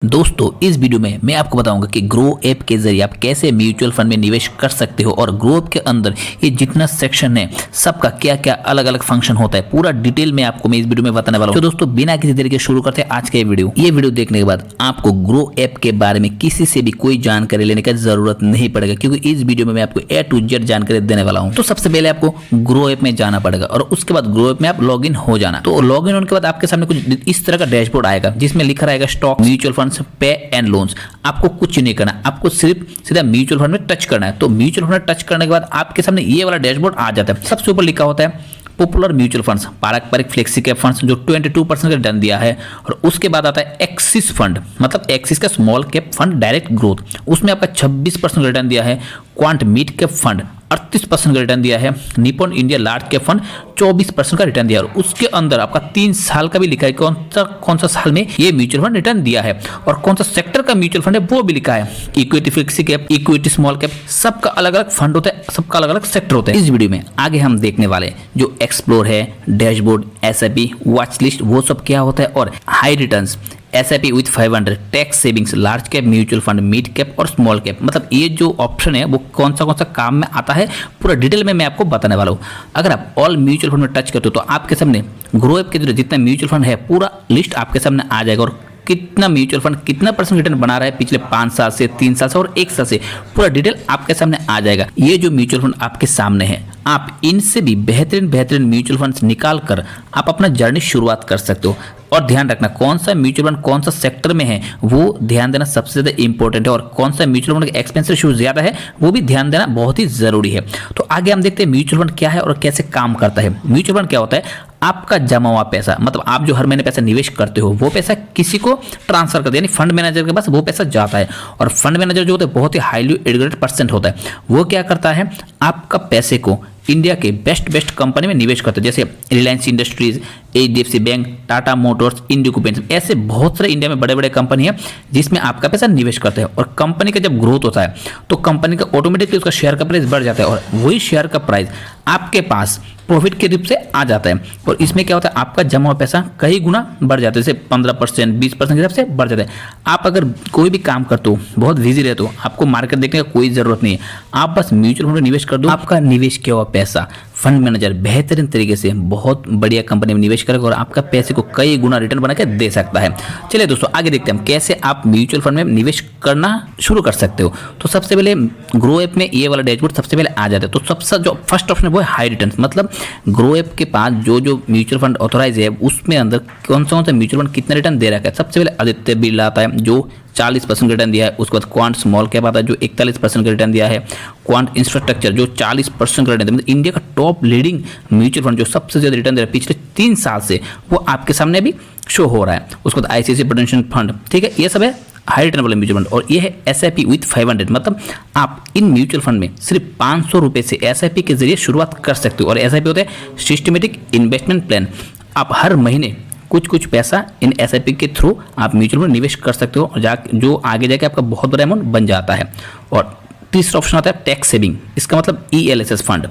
दोस्तों इस वीडियो में मैं आपको बताऊंगा कि ग्रो ऐप के जरिए आप कैसे म्यूचुअल फंड में निवेश कर सकते हो और ग्रो ऐप के अंदर ये जितना सेक्शन है सबका क्या क्या अलग अलग फंक्शन होता है पूरा डिटेल में आपको मैं इस वीडियो में बताने वाला हूं। तो दोस्तों बिना किसी तरीके शुरू करते हैं आज का ये वीडियो देखने के बाद आपको ग्रो ऐप के बारे में किसी से भी कोई जानकारी लेने की जरूरत नहीं पड़ेगा, क्योंकि इस वीडियो में मैं आपको A to Z जानकारी देने वाला हूँ। तो सबसे पहले आपको ग्रो ऐप में जाना पड़ेगा और उसके बाद ग्रो ऐप में आप लॉग इन हो जाना। तो लॉग इन होने के बाद आपके सामने कुछ इस तरह का डैशबोर्ड आएगा जिसमें लिखा रहेगा स्टॉक, म्यूचुअल फंड, पे एंड लोन्स। आपको कुछ नहीं करना, आपको सिर्फ सीधा म्यूचुअल फंड में टच करना है। तो म्यूचुअल फंड में टच करने के बाद आपके सामने ये वाला डैशबोर्ड आ जाता है। सबसे ऊपर लिखा होता है पॉपुलर म्यूचुअल फंड्स, पारंपरिक फ्लेक्सी कैप फंड्स जो 22% का रिटर्न दिया है। और उसके बाद आता है एक्सिस फंड, मतलब एक्सिस का small cap fund direct growth, उसमें आपका 26% का रिटर्न दिया है। क्वांट मिड कैप फंड 38% का रिटर्न दिया है। Nippon India large cap fund 24% का रिटर्न दिया है। और उसके अंदर आपका 3 साल का भी लिखा है कौन सा साल में ये म्यूचुअल फंड रिटर्न दिया है और कौन सा सेक्टर का म्यूचुअल फंड है वो भी लिखा है। Equity flexi cap, equity small cap, सबका अलग अलग फंड होता है, सबका अलग अलग सेक्टर होता है। इस वीडियो में आगे हम देखने वाले जो एक्सप्लोर है, डैशबोर्ड, एसआईपी, वॉच लिस्ट, वो सब क्या होता है और high returns, SIP with 500, tax savings, large cap mutual fund, mid cap और स्मॉल कैप, मतलब ये जो ऑप्शन है वो कौन सा काम में आता है पूरा डिटेल में मैं आपको बताने वाला हूँ। अगर आप ऑल म्यूचुअल फंड में टच करते हो तो आपके सामने ग्रो ऐप के जो जितना म्यूचुअल फंड है पूरा लिस्ट आपके सामने आ जाएगा और कितना म्यूचुअल फंड कितना परसेंट रिटर्न बना रहा है पिछले 5 साल से, 3 साल से और 1 साल से, पूरा डिटेल आपके सामने आ जाएगा। ये जो म्यूचुअल फंड आपके सामने है, आप इनसे भी बेहतरीन म्यूचुअल फंड्स निकाल कर आप अपना जर्नी शुरुआत कर सकते हो। और ध्यान रखना कौन सा म्यूचुअल फंड कौन सा सेक्टर में है वो ध्यान देना सबसे ज्यादा इंपॉर्टेंट है, और कौन सा म्यूचुअल फंड का एक्सपेंस रेशियो ज्यादा है वो भी ध्यान देना बहुत ही जरूरी है। तो आगे हम देखते हैं म्यूचुअल फंड क्या है और कैसे काम करता है। म्यूचुअल फंड क्या होता है, आपका जमा हुआ पैसा, मतलब आप जो हर महीने पैसा निवेश करते हो वो पैसा किसी को ट्रांसफर कर दे, यानी फंड मैनेजर के पास वो पैसा जाता है। और फंड मैनेजर जो होता है बहुत ही हाईली एजुकेटेड पर्सन होता है, वो क्या करता है आपका पैसे को इंडिया के बेस्ट कंपनी में निवेश करते हैं, जैसे रिलायंस इंडस्ट्रीज, HDFC बैंक, टाटा मोटर्स, इंडिको पेंट्स, ऐसे बहुत सारे इंडिया में बड़े कंपनी है जिसमें आपका पैसा निवेश करते हैं। और कंपनी का जब ग्रोथ होता है तो कंपनी का ऑटोमेटिकली उसका शेयर का प्राइस बढ़ जाता है और वही शेयर का प्राइस आपके पास प्रॉफिट के रूप से आ जाता है। और इसमें क्या होता है आपका जमा हुआ पैसा कई गुना बढ़ जाता है, जैसे 15%, 20% के हिसाब से बढ़ जाता है। आप अगर कोई भी काम करते हो, बहुत बिजी रहते हो, आपको मार्केट देखने का कोई जरूरत नहीं है, आप बस म्यूचुअल फंड में निवेश कर दो, आपका निवेश किया हुआ पैसा फंड मैनेजर बेहतरीन तरीके से बहुत बढ़िया कंपनी में निवेश करेगा और आपका पैसे को कई गुना रिटर्न बना के दे सकता है। चलिए दोस्तों आगे देखते हैं हम कैसे आप म्यूचुअल फंड में निवेश करना शुरू कर सकते हो। तो सबसे पहले ग्रो ऐप में ये वाला डैशबोर्ड सबसे पहले आ जाता है। तो सबसे जो फर्स्ट ऑप्शन है वो है हाई रिटर्न, मतलब ग्रो ऐप के पास जो म्यूचुअल फंड ऑथोराइज है उसमें अंदर कौन सा म्यूचुअल फंड कितना रिटर्न दे रखा है। सबसे पहले आदित्य बिरला आता है जो 40% रिटर्न दिया है। उसके बाद क्वांट स्मॉल कैप आता है जो 41% का रिटर्न दिया है। क्वांट इंफ्रास्ट्रक्चर जो 40% का रिटर्न दिया है, मतलब इंडिया का टॉप लीडिंग म्यूचुअल फंड जो सबसे ज्यादा रिटर्न दे रहा है पिछले 3 साल से, वो आपके सामने भी शो हो रहा है। उसके बाद ICICI प्रूडेंशियल फंड, ठीक है, ये सब है हाई रिटर्न वाले म्यूचुअल फंड। और ये है SIP विथ 500, मतलब आप इन म्यूचुअल फंड में सिर्फ 500 रुपये से SIP के जरिए शुरुआत कर सकते हो। और SIP होता है सिस्टमेटिक इन्वेस्टमेंट प्लान, आप हर महीने कुछ पैसा इन SIP के थ्रू आप म्यूचुअल फंड निवेश कर सकते हो और जो आगे जाके आपका बहुत बड़ा अमाउंट बन जाता है। और तीसरा ऑप्शन आता है टैक्स सेविंग, इसका मतलब ELSS फंड,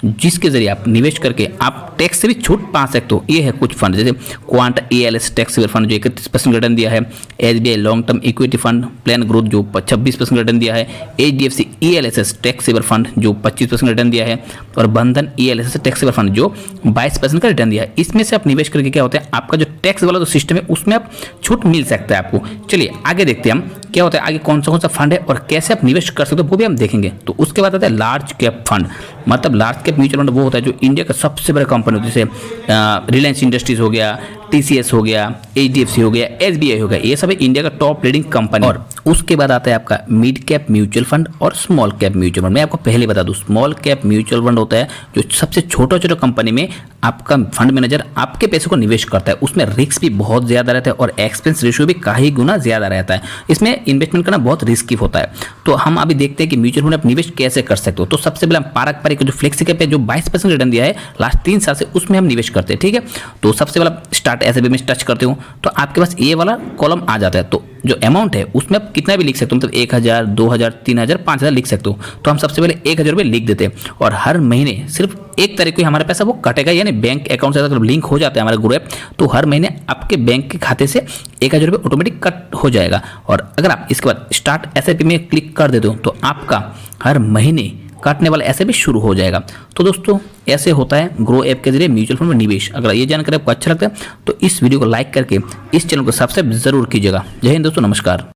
जिसके जरिए आप निवेश करके आप टैक्स से भी छूट पा सकते हो। ये है कुछ फंड, जैसे Quant ELS tax saver fund जो 31% रिटर्न दिया है, SBI long term equity fund plan growth जो 26% रिटर्न दिया है, HDFC ELSS tax saver fund जो 25% रिटर्न दिया है, और बंधन ELSS टैक्स सेवर फंड जो 22% का रिटर्न दिया है। इसमें से आप निवेश करके क्या होता है आपका जो टैक्स वाला जो सिस्टम है उसमें आप छूट मिल सकता है आपको। चलिए आगे देखते हैं हम क्या होता है, आगे कौन सा फंड है और कैसे आप निवेश कर सकते हो वो भी हम देखेंगे। तो उसके बाद आता है लार्ज कैप फंड, मतलब लार्ज कैप म्यूचुअल फंड वो होता है जो इंडिया का सबसे बड़ा कंपनी होती है, जैसे रिलायंस इंडस्ट्रीज हो गया, TCS हो गया, HDFC हो गया, SBI हो गया, ये सब इंडिया का टॉप लीडिंग कंपनी। और उसके बाद आता है आपका मिड कैप म्यूचुअल फंड और स्मॉल कैप म्यूचुअल फंड। मैं आपको पहले बता दूं, स्मॉल कैप म्यूचुअल फंड होता है जो सबसे छोटा कंपनी में आपका फंड मैनेजर आपके पैसे को निवेश करता है, उसमें रिस्क भी बहुत ज्यादा रहता है और एक्सपेंस रेशियो भी कई गुना ज्यादा रहता है, इसमें इन्वेस्टमेंट करना बहुत रिस्की होता है। तो हम अभी देखते हैं कि म्यूचुअल फंड में आप निवेश कैसे कर सकते हो। तो सबसे पहले हम पारंपरिक जो फ्लेक्सी कैप है जो 22% रिटर्न दिया है लास्ट 3 साल से, उसमें हम निवेश करते हैं, ठीक है। तो सबसे पहले स्टार्ट एसआईपी में टच करते हो तो आपके पास ये वाला कॉलम आ जाता है। तो जो अमाउंट है उसमें आप कितना भी लिख सकते हो, मतलब 1000, 2000, 3000, 5000 लिख सकते हो। तो हम सबसे पहले 1000 रुपये लिख देते हैं और हर महीने सिर्फ 1 तारीख को हमारा पैसा वो कटेगा, यानी बैंक अकाउंट से अगर लिंक हो जाता है हमारा ग्रो ऐप तो हर महीने आपके बैंक के खाते से 1000 रुपये ऑटोमेटिक कट हो जाएगा। और अगर आप इसके बाद स्टार्ट एसआईपी में क्लिक कर देते हो तो आपका हर महीने काटने वाला ऐसे भी शुरू हो जाएगा। तो दोस्तों ऐसे होता है ग्रो ऐप के जरिए म्यूचुअल फंड में निवेश। अगर ये जानकारी आपको अच्छा लगता है तो इस वीडियो को लाइक करके इस चैनल को सब्सक्राइब जरूर कीजिएगा। जय हिंद दोस्तों, नमस्कार।